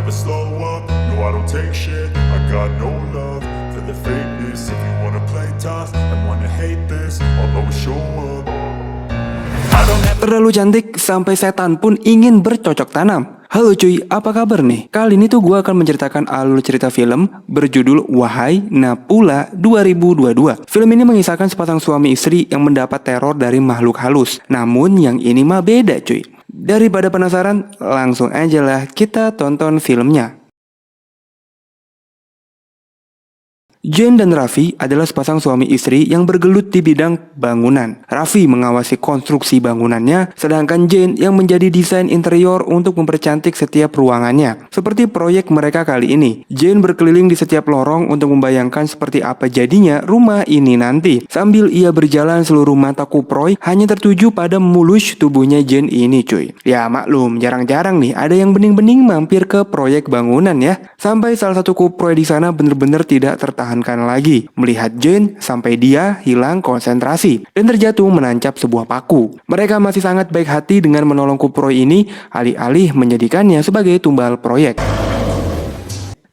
never slow up. No, I don't take shit. I got no love for the fakeness. If you wanna play tough and wanna hate this, I'll always show up. I don't have Terlalu cantik sampai setan pun ingin bercocok tanam. Halo cuy, apa kabar nih? Kali ini tuh gue akan menceritakan alur cerita film berjudul Wahai Napula 2022. Film ini mengisahkan sepasang suami istri yang mendapat teror dari makhluk halus. Namun yang ini mah beda cuy. Daripada penasaran, langsung aja lah kita tonton filmnya. Jane dan Raffi adalah sepasang suami istri yang bergelut di bidang bangunan. Raffi mengawasi konstruksi bangunannya, sedangkan Jane yang menjadi desain interior untuk mempercantik setiap ruangannya. Seperti proyek mereka kali ini, Jane berkeliling di setiap lorong untuk membayangkan seperti apa jadinya rumah ini nanti. Sambil ia berjalan, seluruh mata Kuproy hanya tertuju pada mulus tubuhnya Jane ini cuy. Ya maklum, jarang-jarang nih ada yang bening-bening mampir ke proyek bangunan ya. Sampai salah satu Kuproy di sana bener-bener tidak tertahan lagi melihat Jane sampai dia hilang konsentrasi dan terjatuh menancap sebuah paku. Mereka masih sangat baik hati dengan menolong Kuproy ini, alih-alih menjadikannya sebagai tumbal proyek.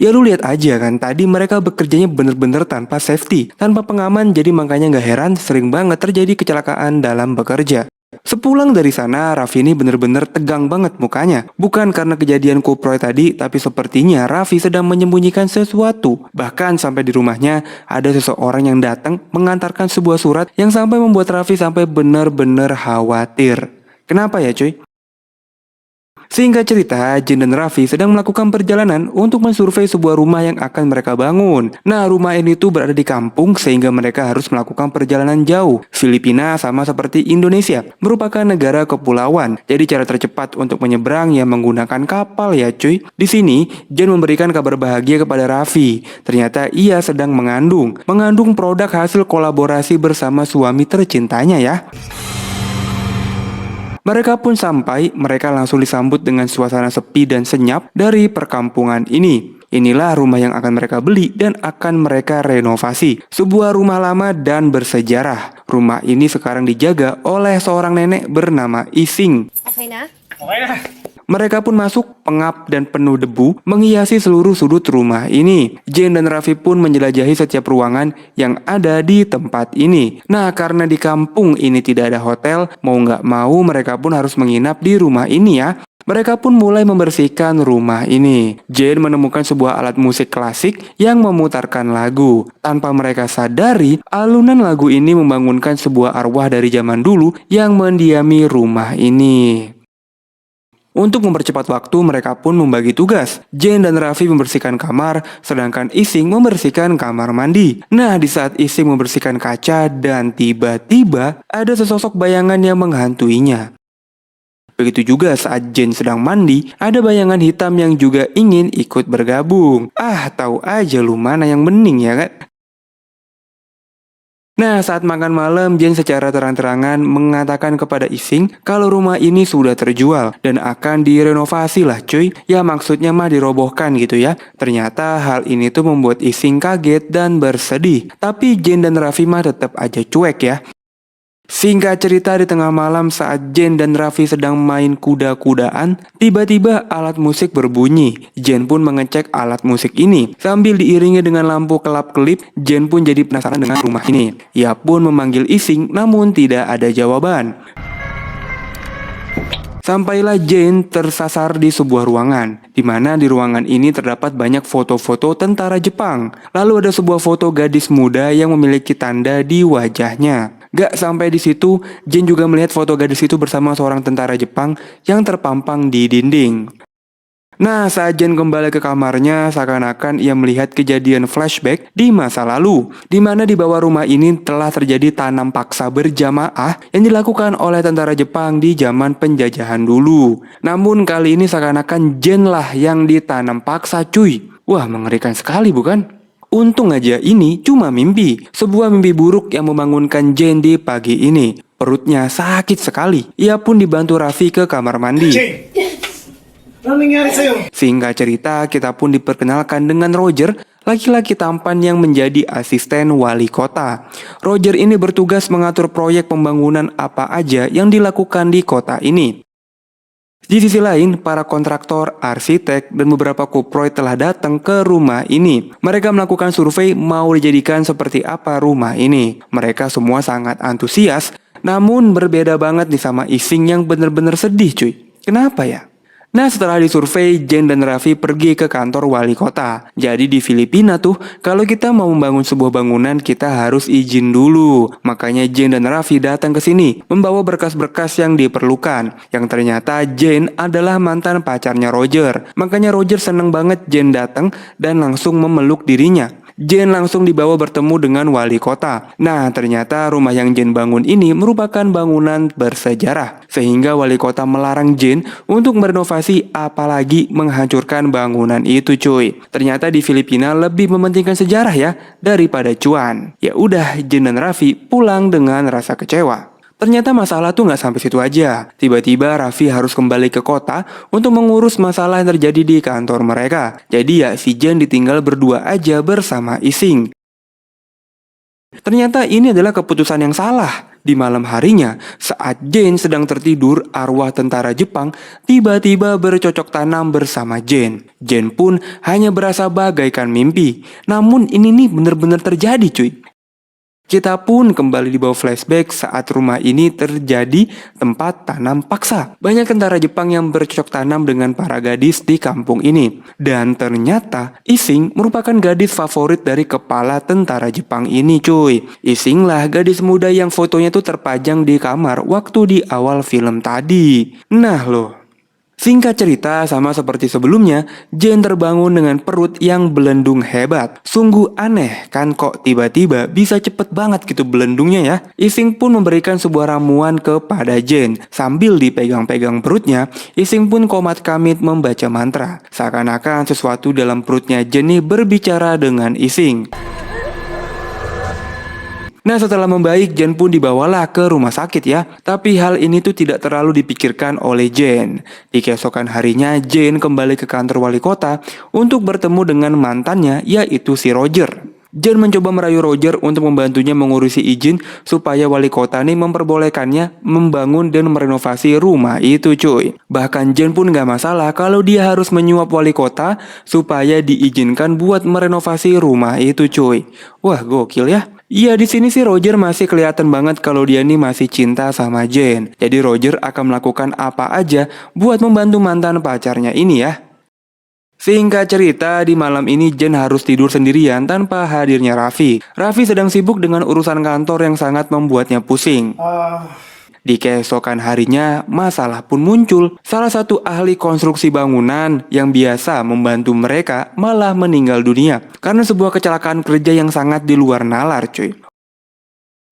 Ya lu lihat aja kan, tadi mereka bekerjanya bener-bener tanpa safety, tanpa pengaman, jadi makanya gak heran sering banget terjadi kecelakaan dalam bekerja. Sepulang dari sana, Raffi ini bener-bener tegang banget mukanya. Bukan karena kejadian Kuproy tadi, tapi sepertinya Raffi sedang menyembunyikan sesuatu. Bahkan sampai di rumahnya ada seseorang yang datang mengantarkan sebuah surat yang sampai membuat Raffi sampai bener-bener khawatir. Kenapa ya cuy? Singkat cerita, Jane dan Raffi sedang melakukan perjalanan untuk mensurvei sebuah rumah yang akan mereka bangun. Nah, rumah ini tuh berada di kampung sehingga mereka harus melakukan perjalanan jauh. Filipina sama seperti Indonesia, merupakan negara kepulauan. Jadi cara tercepat untuk menyeberang ya menggunakan kapal ya cuy. Di sini, Jane memberikan kabar bahagia kepada Raffi. Ternyata ia sedang mengandung produk hasil kolaborasi bersama suami tercintanya ya. Mereka pun sampai, mereka langsung disambut dengan suasana sepi dan senyap dari perkampungan ini. Inilah rumah yang akan mereka beli dan akan mereka renovasi. Sebuah rumah lama dan bersejarah. Rumah ini sekarang dijaga oleh seorang nenek bernama Ising. Okay na? Mereka pun masuk, pengap dan penuh debu menghiasi seluruh sudut rumah ini. Jane dan Raffi pun menjelajahi setiap ruangan yang ada di tempat ini. Nah, karena di kampung ini tidak ada hotel, mau nggak mau mereka pun harus menginap di rumah ini ya. Mereka pun mulai membersihkan rumah ini. Jane menemukan sebuah alat musik klasik yang memutarkan lagu. Tanpa mereka sadari, alunan lagu ini membangunkan sebuah arwah dari zaman dulu yang mendiami rumah ini. Untuk mempercepat waktu, mereka pun membagi tugas. Jane dan Raffi membersihkan kamar, sedangkan Ising membersihkan kamar mandi. Nah, di saat Ising membersihkan kaca dan tiba-tiba ada sesosok bayangan yang menghantuinya. Begitu juga saat Jane sedang mandi, ada bayangan hitam yang juga ingin ikut bergabung. Ah, tahu aja lu mana yang bening ya kan? Nah, saat makan malam, Jane secara terang-terangan mengatakan kepada Ising kalau rumah ini sudah terjual dan akan direnovasi lah cuy. Ya maksudnya mah dirobohkan gitu ya. Ternyata hal ini tuh membuat Ising kaget dan bersedih. Tapi Jane dan Raffi mah tetap aja cuek ya. Singkat cerita, di tengah malam saat Jane dan Raffi sedang main kuda-kudaan, tiba-tiba alat musik berbunyi. Jane pun mengecek alat musik ini. Sambil diiringi dengan lampu kelap-kelip, Jane pun jadi penasaran dengan rumah ini. Ia pun memanggil Ising, namun tidak ada jawaban. Sampailah Jane tersasar di sebuah ruangan, di mana di ruangan ini terdapat banyak foto-foto tentara Jepang. Lalu ada sebuah foto gadis muda yang memiliki tanda di wajahnya. Gak sampai di situ, Jane juga melihat foto gadis itu bersama seorang tentara Jepang yang terpampang di dinding. Nah, saat Jane kembali ke kamarnya, seakan-akan ia melihat kejadian flashback di masa lalu, di mana di bawah rumah ini telah terjadi tanam paksa berjamaah yang dilakukan oleh tentara Jepang di zaman penjajahan dulu. Namun kali ini seakan-akan Jane lah yang ditanam paksa cuy. Wah, mengerikan sekali bukan? Untung aja ini cuma mimpi, sebuah mimpi buruk yang membangunkan Jane di pagi ini. Perutnya sakit sekali. Ia pun dibantu Raffi ke kamar mandi. Singkat cerita, kita pun diperkenalkan dengan Roger, laki-laki tampan yang menjadi asisten wali kota. Roger ini bertugas mengatur proyek pembangunan apa aja yang dilakukan di kota ini. Di sisi lain, para kontraktor, arsitek, dan beberapa kuproy telah datang ke rumah ini. Mereka melakukan survei mau dijadikan seperti apa rumah ini. Mereka semua sangat antusias, namun berbeda banget nih sama Ising yang bener-bener sedih cuy. Kenapa ya? Nah, setelah disurvei, Jen dan Raffi pergi ke kantor wali kota. Jadi di Filipina tuh, kalau kita mau membangun sebuah bangunan, kita harus izin dulu. Makanya Jen dan Raffi datang ke sini, membawa berkas-berkas yang diperlukan. Yang ternyata Jen adalah mantan pacarnya Roger. Makanya Roger seneng banget Jen datang dan langsung memeluk dirinya. Jen langsung dibawa bertemu dengan wali kota. Nah, ternyata rumah yang Jen bangun ini merupakan bangunan bersejarah. Sehingga wali kota melarang Jen untuk merenovasi apalagi menghancurkan bangunan itu cuy. Ternyata di Filipina lebih mementingkan sejarah ya daripada cuan. Ya udah, Jen dan Raffi pulang dengan rasa kecewa. Ternyata masalah tuh nggak sampai situ aja. Tiba-tiba Raffi harus kembali ke kota untuk mengurus masalah yang terjadi di kantor mereka. Jadi ya si Jen ditinggal berdua aja bersama Ising. Ternyata ini adalah keputusan yang salah. Di malam harinya, saat Jen sedang tertidur, arwah tentara Jepang tiba-tiba bercocok tanam bersama Jen. Jen pun hanya berasa bagaikan mimpi. Namun ini nih benar-benar terjadi cuy. Kita pun kembali dibawa flashback saat rumah ini terjadi tempat tanam paksa. Banyak tentara Jepang yang bercocok tanam dengan para gadis di kampung ini. Dan ternyata Ising merupakan gadis favorit dari kepala tentara Jepang ini cuy. Ising lah gadis muda yang fotonya tuh terpajang di kamar waktu di awal film tadi. Nah loh. Singkat cerita, sama seperti sebelumnya, Jen terbangun dengan perut yang belendung hebat. Sungguh aneh kan kok tiba-tiba bisa cepet banget gitu belendungnya ya. Ising pun memberikan sebuah ramuan kepada Jen. Sambil dipegang-pegang perutnya, Ising pun komat kamit membaca mantra. Seakan-akan sesuatu dalam perutnya Jen nih berbicara dengan Ising. Nah, setelah membaik, Jen pun dibawalah ke rumah sakit ya. Tapi hal ini tuh tidak terlalu dipikirkan oleh Jen. Di keesokan harinya, Jen kembali ke kantor wali kota untuk bertemu dengan mantannya, yaitu si Roger. Jen mencoba merayu Roger untuk membantunya mengurusi izin supaya wali kota nih memperbolehkannya membangun dan merenovasi rumah itu cuy. Bahkan Jen pun gak masalah kalau dia harus menyuap wali kota supaya diizinkan buat merenovasi rumah itu cuy. Wah, gokil ya. Iya, di sini sih Roger masih kelihatan banget kalau dia nih masih cinta sama Jen. Jadi Roger akan melakukan apa aja buat membantu mantan pacarnya ini ya. Singkat cerita, di malam ini Jen harus tidur sendirian tanpa hadirnya Raffi. Raffi sedang sibuk dengan urusan kantor yang sangat membuatnya pusing. Di keesokan harinya, masalah pun muncul. Salah satu ahli konstruksi bangunan yang biasa membantu mereka malah meninggal dunia karena sebuah kecelakaan kerja yang sangat di luar nalar cuy.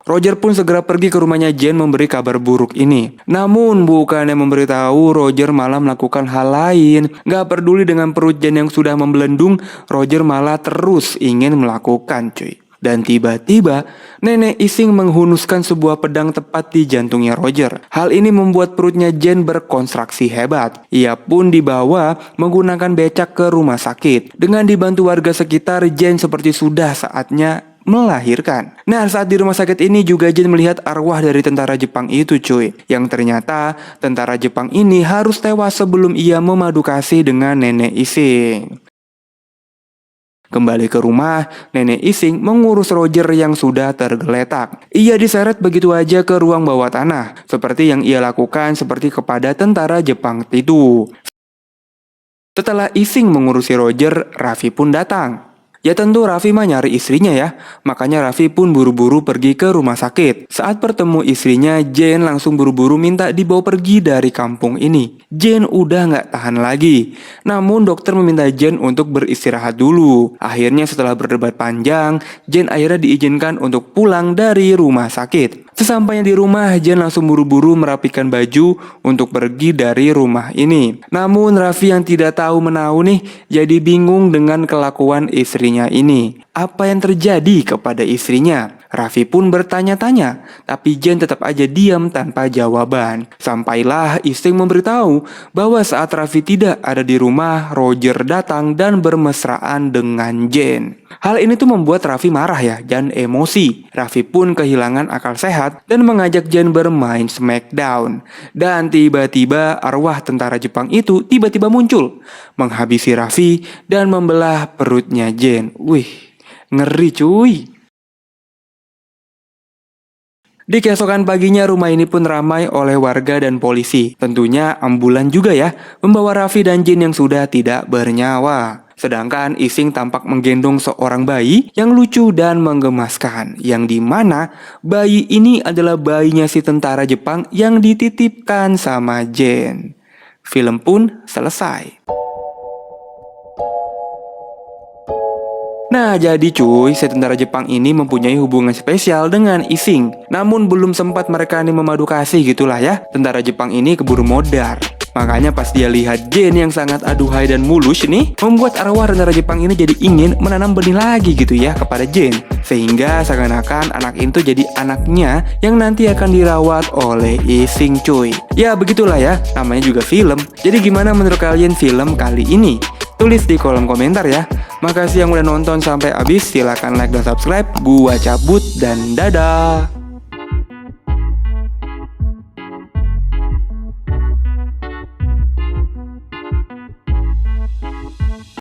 Roger pun segera pergi ke rumahnya Jen memberi kabar buruk ini. Namun bukannya memberitahu, Roger malah melakukan hal lain. Gak peduli dengan perut Jen yang sudah membelendung, Roger malah terus ingin melakukan cuy. Dan tiba-tiba, nenek Ising menghunuskan sebuah pedang tepat di jantungnya Roger. Hal ini membuat perutnya Jen berkontraksi hebat. Ia pun dibawa menggunakan becak ke rumah sakit. Dengan dibantu warga sekitar, Jen seperti sudah saatnya melahirkan. Nah, saat di rumah sakit ini juga Jen melihat arwah dari tentara Jepang itu cuy. Yang ternyata tentara Jepang ini harus tewas sebelum ia memadu kasih dengan nenek Ising. Kembali ke rumah, nenek Ising mengurus Roger yang sudah tergeletak. Ia diseret begitu aja ke ruang bawah tanah, seperti yang ia lakukan seperti kepada tentara Jepang itu. Setelah Ising mengurusi Roger, Raffi pun datang. Ya tentu Raffi mah nyari istrinya ya. Makanya Raffi pun buru-buru pergi ke rumah sakit. Saat bertemu istrinya, Jen langsung buru-buru minta dibawa pergi dari kampung ini. Jen udah gak tahan lagi. Namun dokter meminta Jen untuk beristirahat dulu. Akhirnya setelah berdebat panjang, Jen akhirnya diizinkan untuk pulang dari rumah sakit. Sesampainya di rumah, Jen langsung buru-buru merapikan baju untuk pergi dari rumah ini. Namun Raffi yang tidak tahu menahu nih, jadi bingung dengan kelakuan istrinya ini. Apa yang terjadi kepada istrinya? Raffi pun bertanya-tanya, tapi Jane tetap aja diam tanpa jawaban. Sampailah Ising memberitahu bahwa saat Raffi tidak ada di rumah, Roger datang dan bermesraan dengan Jane. Hal ini tuh membuat Raffi marah ya dan emosi. Raffi pun kehilangan akal sehat dan mengajak Jane bermain Smackdown. Dan tiba-tiba arwah tentara Jepang itu tiba-tiba muncul, menghabisi Raffi dan membelah perutnya Jane. Wih, ngeri cuy. Di keesokan paginya rumah ini pun ramai oleh warga dan polisi. Tentunya ambulan juga ya, membawa Raffi dan Jane yang sudah tidak bernyawa. Sedangkan Ising tampak menggendong seorang bayi yang lucu dan menggemaskan, yang dimana bayi ini adalah bayinya si tentara Jepang yang dititipkan sama Jane. Film pun selesai. Nah jadi cuy, si tentara Jepang ini mempunyai hubungan spesial dengan Ising. Namun belum sempat mereka ini memadu kasih gitulah ya. Tentara Jepang ini keburu modar. Makanya pas dia lihat Jane yang sangat aduhai dan mulus nih, membuat arwah tentara Jepang ini jadi ingin menanam benih lagi gitu ya kepada Jane. Sehingga seakan-akan anak itu jadi anaknya yang nanti akan dirawat oleh Ising cuy. Ya begitulah ya, namanya juga film. Jadi gimana menurut kalian film kali ini? Tulis di kolom komentar ya. Makasih yang udah nonton sampai habis. Silahkan like dan subscribe. Gua cabut dan dadah.